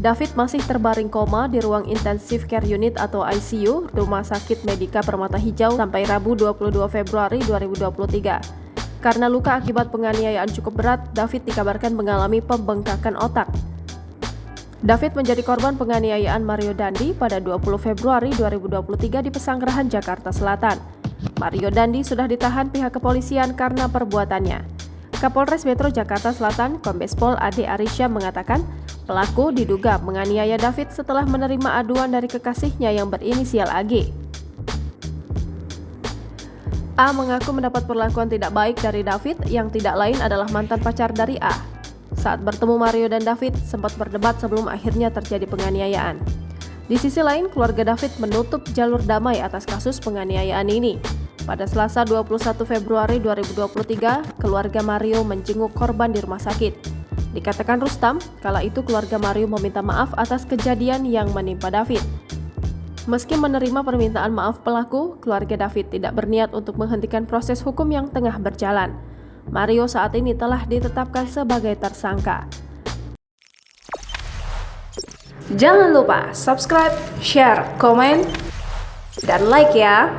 David masih terbaring koma di ruang Intensive Care Unit atau ICU Rumah Sakit Medika Permata Hijau sampai Rabu 22 Februari 2023. Karena luka akibat penganiayaan cukup berat, David dikabarkan mengalami pembengkakan otak. David menjadi korban penganiayaan Mario Dandi pada 20 Februari 2023 di Pesanggerahan, Jakarta Selatan. Mario Dandi sudah ditahan pihak kepolisian karena perbuatannya. Kapolres Metro Jakarta Selatan, Kombes Pol Ade Arisya mengatakan, pelaku diduga menganiaya David setelah menerima aduan dari kekasihnya yang berinisial AG. A mengaku mendapat perlakuan tidak baik dari David yang tidak lain adalah mantan pacar dari A. Saat bertemu Mario dan David sempat berdebat sebelum akhirnya terjadi penganiayaan. Di sisi lain, keluarga David menutup jalur damai atas kasus penganiayaan ini. Pada Selasa 21 Februari 2023, keluarga Mario menjenguk korban di rumah sakit. Dikatakan Rustam, kala itu keluarga Mario meminta maaf atas kejadian yang menimpa David. Meski menerima permintaan maaf pelaku, keluarga David tidak berniat untuk menghentikan proses hukum yang tengah berjalan. Mario saat ini telah ditetapkan sebagai tersangka. Jangan lupa subscribe, share, komen, dan like ya!